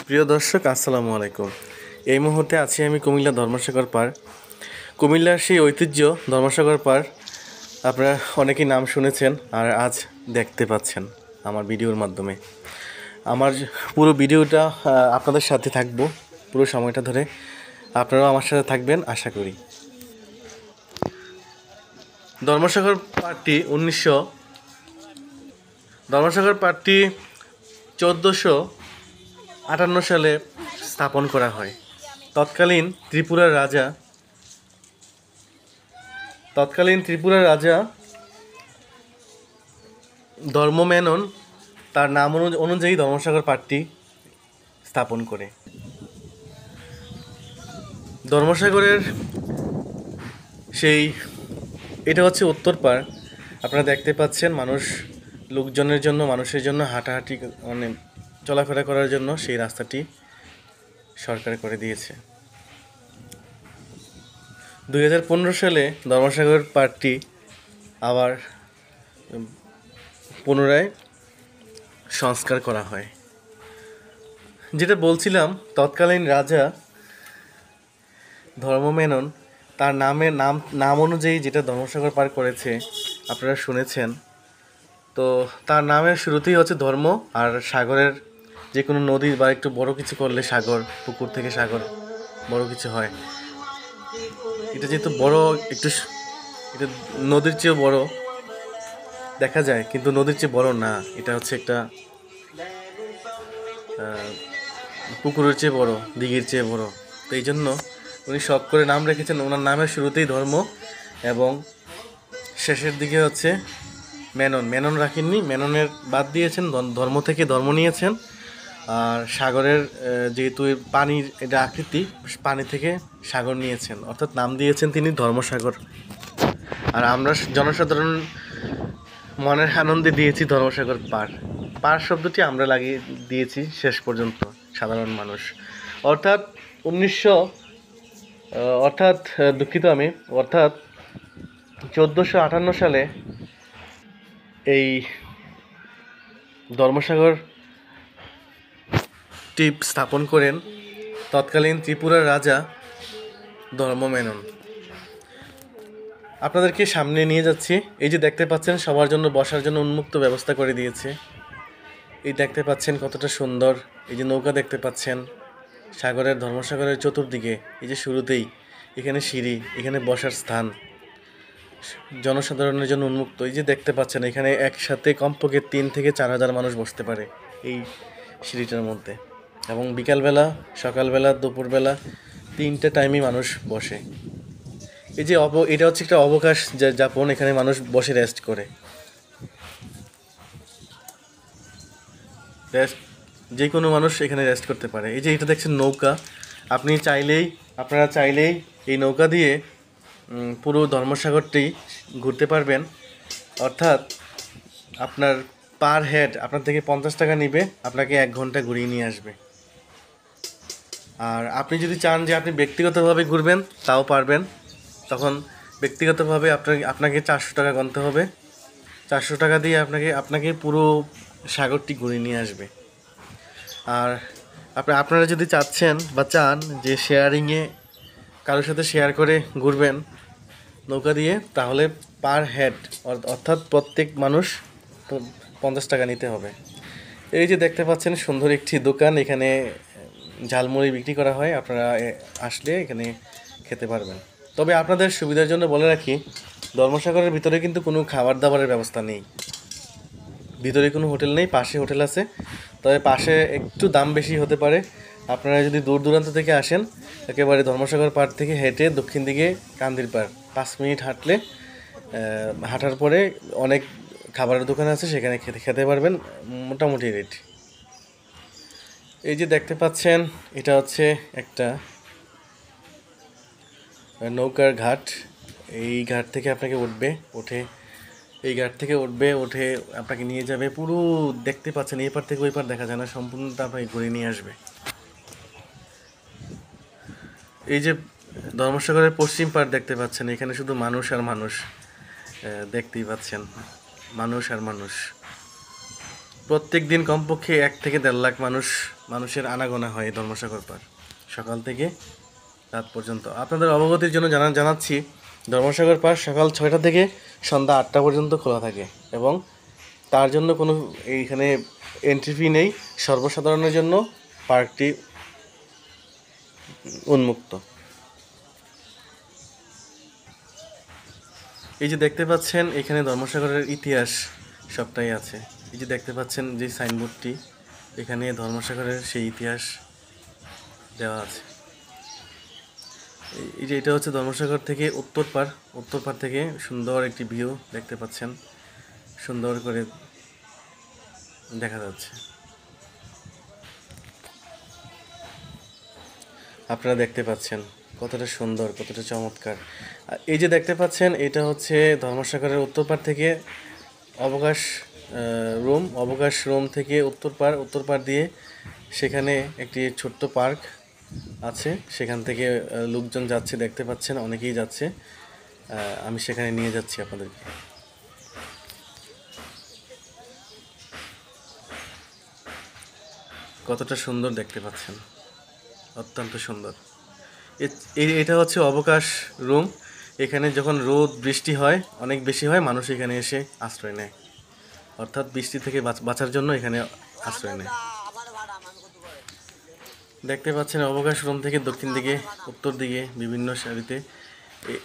প্রিয় দর্শক, আসসালামু আলাইকুম। এই মুহূর্তে আছি আমি কুমিল্লা ধর্মসাগর পাড়। কুমিল্লার সেই ঐতিহ্য ধর্মসাগর পাড় আপনারা অনেকেই নাম শুনেছেন, আর আজ দেখতে পাচ্ছেন আমার ভিডিওর মাধ্যমে। আমার পুরো ভিডিওটা আপনাদের সাথে থাকবো পুরো সময়টা ধরে। আপনারাও আমার সাথে থাকবেন আশা করি। ধর্মসাগর পাড়টি 1458 সালে স্থাপন করা হয়। তৎকালীন ত্রিপুরার রাজা ধর্মমেনন তার নাম অনুযায়ী ধর্মসাগর পাড়টি স্থাপন করে। ধর্মসাগরের এটা হচ্ছে উত্তর পাড়। আপনারা দেখতে পাচ্ছেন মানুষের জন্য হাঁটাহাঁটি মানে চলাফেরা করার জন্য সেই রাস্তাটি সরকার করে দিয়েছে। 2015 সালে ধর্মসাগর পাড়টি আবার পুনরায় সংস্কার করা হয়। যেটা বলছিলাম, তৎকালীন রাজা ধর্মমেনন তার নাম অনুযায়ী যেটা ধর্মসাগর পার করেছে আপনারা শুনেছেন। তো তার নামের শুরুতেই হচ্ছে ধর্ম, আর সাগরের যে কোনো নদী বা একটু বড় কিছু করলে পুকুর থেকে সাগর বড় কিছু হয়। এটা যেহেতু বড়, এটা নদীর চেয়েও বড় দেখা যায়, কিন্তু নদীর চেয়ে বড় না, এটা হচ্ছে একটা পুকুরের চেয়ে বড়, দিঘির চেয়ে বড়। তো এই জন্য উনি শখ করে নাম রেখেছেন। ওনার নামের শুরুতেই ধর্ম এবং শেষের দিকে হচ্ছে মেনন রাখেননি, মেননের বাদ দিয়েছেন, ধর্ম থেকে ধর্ম নিয়েছেন। আর সাগরের যেহেতু পানির এটা আকৃতি, পানি থেকে সাগর নিয়েছেন, অর্থাৎ নাম দিয়েছেন তিনি ধর্মসাগর। আর আমরা জনসাধারণ মনের আনন্দে দিয়েছি ধর্মসাগর পার শব্দটি আমরা লাগিয়ে দিয়েছি শেষ পর্যন্ত সাধারণ মানুষ। অর্থাৎ 1458 সালে এই ধর্মসাগর টিপ স্থাপন করেন তৎকালীন ত্রিপুরার রাজা ধর্মমেনন। আপনাদেরকে সামনে নিয়ে যাচ্ছি। এই যে দেখতে পাচ্ছেন, সবার জন্য বসার জন্য উন্মুক্ত ব্যবস্থা করে দিয়েছে। এই দেখতে পাচ্ছেন কতটা সুন্দর। এই যে নৌকা দেখতে পাচ্ছেন ধর্মসাগরের চতুর্দিকে। এই যে শুরুতেই এখানে সিঁড়ি, এখানে বসার স্থান জনসাধারণের জন্য উন্মুক্ত। এই যে দেখতে পাচ্ছেন, এখানে একসাথে কমপক্ষে 3 থেকে 4 হাজার মানুষ বসতে পারে এই সিঁড়িটার মধ্যে। এবং বিকালবেলা, সকালবেলা, দুপুরবেলা 3টে টাইমই মানুষ বসে। এই যে এটা হচ্ছে একটা অবকাশ যাপন, এখানে মানুষ বসে রেস্ট করে। যে কোনো মানুষ এখানে রেস্ট করতে পারে। এই যে এটা দেখছেন নৌকা, আপনারা চাইলেই এই নৌকা দিয়ে পুরো ধর্মসাগরটি ঘুরতে পারবেন। অর্থাৎ আপনার পার হেড আপনার থেকে 50 টাকা নিবে, আপনাকে 1 ঘন্টা ঘুরিয়ে নিয়ে আসবে। আর আপনি যদি চান যে আপনি ব্যক্তিগতভাবে ঘুরবেন, তাও পারবেন। তখন ব্যক্তিগতভাবে আপনাকে 400 টাকা গুনতে হবে। 400 টাকা দিয়ে আপনাকে পুরো সাগরটি ঘুরিয়ে নিয়ে আসবে। আর আপনারা যদি চান যে শেয়ারিংয়ে কারোর সাথে শেয়ার করে ঘুরবেন নৌকা দিয়ে, তাহলে পার হেড অর্থাৎ প্রত্যেক মানুষ 50 টাকা নিতে হবে। এই যে দেখতে পাচ্ছেন সুন্দর একটি দোকান, এখানে ঝালমুড়ি বিক্রি করা হয়। আপনারা আসলে এখানে খেতে পারবেন। তবে আপনাদের সুবিধার জন্য বলে রাখি, ধর্মসাগরের ভিতরে কিন্তু কোনো খাবার দাবারের ব্যবস্থা নেই। ভিতরে কোনো হোটেল নেই, পাশে হোটেল আছে। তবে পাশে একটু দাম বেশি হতে পারে। আপনারা যদি দূর দূরান্ত থেকে আসেন, একেবারে ধর্মসাগর পাড় থেকে হেঁটে দক্ষিণ দিকে কান্দির পাড় 5 মিনিট হাঁটার পরে অনেক খাবারের দোকান আছে, সেখানে খেতে পারবেন মোটামুটি রেট। এই যে দেখতে পাচ্ছেন, এটা হচ্ছে একটা নৌকার ঘাট। এই ঘাট থেকে আপনাকে উঠে আপনাকে নিয়ে যাবে পুরো, দেখতে পাচ্ছেন এই পার থেকে ওই পার দেখা যায় না, সম্পূর্ণটা আপনাকে ঘুরে নিয়ে আসবে। এই যে ধর্মসাগরের পশ্চিম পাড় দেখতে পাচ্ছেন, এখানে শুধু মানুষ আর মানুষ দেখতেই পাচ্ছেন, মানুষ আর মানুষ। প্রত্যেক দিন কমপক্ষে 1 থেকে 1.5 লাখ মানুষের আনাগোনা হয় এই ধর্মসাগর পার, সকাল থেকে রাত পর্যন্ত। আপনাদের অবগতির জন্য জানাচ্ছি ধর্মসাগর পার সকাল 6টা থেকে সন্ধ্যা 8টা পর্যন্ত খোলা থাকে, এবং তার জন্য কোনো এইখানে এন্ট্রি ফি নেই। সর্বসাধারণের জন্য পার্কটি উন্মুক্ত। এই যে দেখতে পাচ্ছেন এখানে ধর্মসাগরের ইতিহাস সবটাই আছে। এই যে দেখতে পাচ্ছেন যে সাইনবোর্ডটি, এখানে ধর্মসাগরের সেই ইতিহাস দেওয়া আছে। এই যে এটা হচ্ছে ধর্মসাগর থেকে উত্তর পাড় থেকে সুন্দর একটি ভিউ দেখতে পাচ্ছেন, সুন্দর করে দেখা যাচ্ছে। আপনারা দেখতে পাচ্ছেন কতটা সুন্দর, কতটা চমৎকার। এই যে দেখতে পাচ্ছেন এটা হচ্ছে ধর্মসাগরের উত্তর পাড় থেকে অবকাশ রুম থেকে উত্তর পাড় দিয়ে সেখানে একটি ছোট্ট পার্ক আছে, সেখান থেকে লোকজন যাচ্ছে, দেখতে পাচ্ছেন অনেকেই যাচ্ছে। আমি সেখানে নিয়ে যাচ্ছি আপনাদেরকে। কতটা সুন্দর দেখতে পাচ্ছেন, অত্যন্ত সুন্দর। এটা হচ্ছে অবকাশ রুম। এখানে যখন রোদ বৃষ্টি হয়, অনেক বেশি হয়, মানুষ এখানে এসে আশ্রয় নেয়, অর্থাৎ বৃষ্টি থেকে বাঁচার জন্য এখানে আশ্রয় নেয়। দেখতে পাচ্ছেন অবকাশ রুম থেকে দক্ষিণ দিকে, উত্তর দিকে বিভিন্ন সারিতে।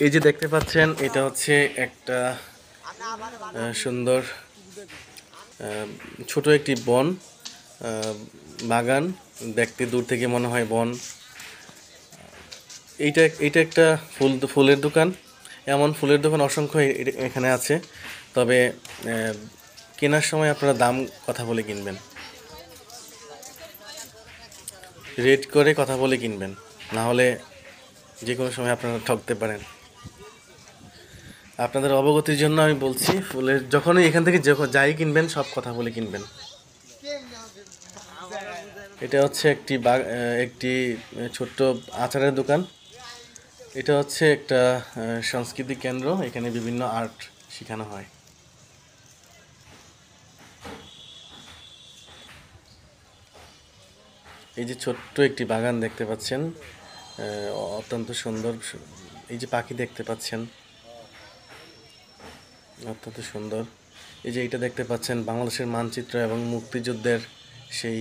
এই যে দেখতে পাচ্ছেন এটা হচ্ছে একটা সুন্দর ছোট একটি বন বাগান, দেখতে দূর থেকে মনে হয় বন। এইটা একটা ফুলের দোকান। এমন ফুলের দোকান অসংখ্য এখানে আছে, তবে কেনার সময় আপনারা দাম কথা বলে কিনবেন, রেট করে কথা বলে কিনবেন, না হলে যে কোনো সময় আপনারা ঠকতে পারেন। আপনাদের অবগতির জন্য আমি বলছি, ফুলের যখনই এখান থেকে যাই কিনবেন সব কথা বলে কিনবেন। এটা হচ্ছে একটি ছোট্ট আচারের দোকান। এটা হচ্ছে একটা সাংস্কৃতিক কেন্দ্র, এখানে বিভিন্ন আর্ট শেখানো হয়। এই যে ছোট্ট একটি বাগান দেখতে পাচ্ছেন, অত্যন্ত সুন্দর। এই যে পাখি দেখতে পাচ্ছেন, অত্যন্ত সুন্দর। এই যে এটা দেখতে পাচ্ছেন বাংলাদেশের মানচিত্র এবং মুক্তিযুদ্ধের সেই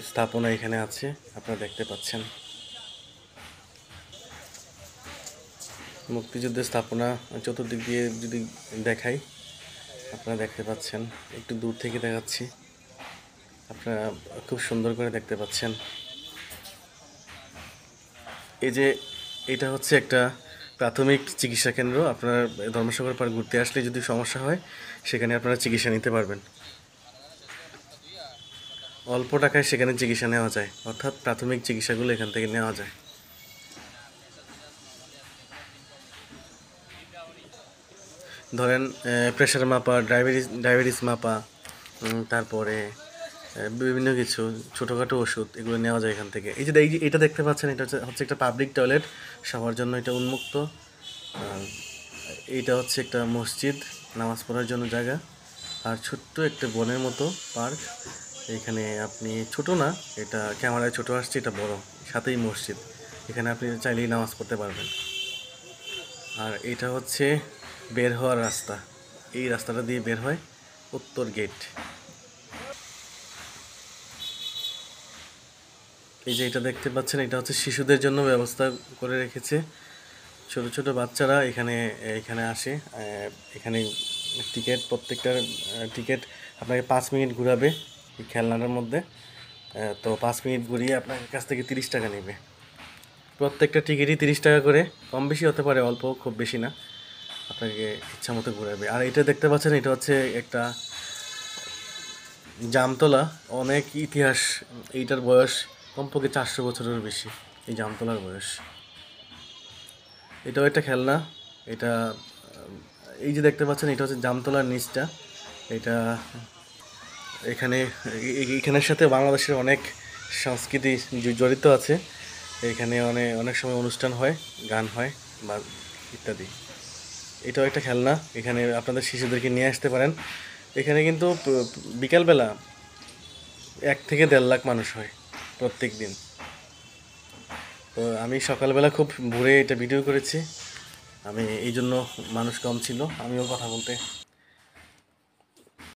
স্থাপনা এখানে আছে, আপনারা দেখতে পাচ্ছেন। মুক্তিযুদ্ধের স্থাপনা চতুর্দিক দিয়ে যদি দেখাই, আপনারা দেখতে পাচ্ছেন। একটু দূর থেকে দেখাচ্ছি, আপনারা খুব সুন্দর করে দেখতে পাচ্ছেন। এই যে এটা হচ্ছে একটা প্রাথমিক চিকিৎসা কেন্দ্র। আপনার ধর্মসাগর পার্ক ঘুরতে আসলে যদি সমস্যা হয়, সেখানে আপনারা চিকিৎসা নিতে পারবেন। অল্প টাকায় সেখানে চিকিৎসা নেওয়া যায়, অর্থাৎ প্রাথমিক চিকিৎসাগুলো এখান থেকে নেওয়া যায়। ধরেন প্রেশার মাপা, ডায়াবেটিস মাপা, তারপরে বিভিন্ন কিছু ছোটোখাটো ওষুধ, এগুলো নেওয়া যায় এখান থেকে। এই যে এটা দেখতে পাচ্ছেন, এটা হচ্ছে একটা পাবলিক টয়লেট, সবার জন্য এটা উন্মুক্ত। এইটা হচ্ছে একটা মসজিদ, নামাজ পড়ার জন্য জায়গা। আর ছোট্ট একটা বনের মতো পার্ক। এখানে আপনি ছোট না, এটা ক্যামেরায় ছোট আসছে, এটা বড়, সাথেই মসজিদ, এখানে আপনি চাইলেই নামাজ পড়তে পারবেন। আর এটা হচ্ছে বের হওয়ার রাস্তা, এই রাস্তাটা দিয়ে বের হয় উত্তর গেট। এই যে এটা দেখতে পাচ্ছেন, এটা হচ্ছে শিশুদের জন্য ব্যবস্থা করে রেখেছে। ছোট ছোট বাচ্চারা এখানে আসে। এখানে প্রত্যেকটার টিকিট আপনাকে 5 মিনিট ঘোরাবে এই খেলনাটার মধ্যে। তো 5 মিনিট ঘুরিয়ে আপনার কাছ থেকে 30 টাকা নেবে। প্রত্যেকটা টিকিটই 30 টাকা করে, কম বেশি হতে পারে, অল্প, খুব বেশি না। আপনাকে ইচ্ছা মতো ঘোরাবে। আর এটা দেখতে পাচ্ছেন, এটা হচ্ছে একটা জামতলা, অনেক ইতিহাস। এইটার বয়স কমপক্ষে 400 বছরের বেশি, এই জামতলার বয়স। এটাও একটা খেলনা। এটা এই যে দেখতে পাচ্ছেন, এটা হচ্ছে জামতলার নিচটা। এটা এখানের সাথে বাংলাদেশের অনেক সংস্কৃতি জড়িত আছে। এখানে অনেক সময় অনুষ্ঠান হয়, গান হয় বা ইত্যাদি। এটাও একটা খেলনা, এখানে আপনাদের শিশুদেরকে নিয়ে আসতে পারেন। এখানে কিন্তু বিকালবেলা 1 থেকে 1.5 লাখ মানুষ হয় প্রত্যেক দিন। তো আমি সকালবেলা খুব ভোরে এটা ভিডিও করেছি, আমি এই জন্য মানুষ কম ছিল, আমিও কথা বলতে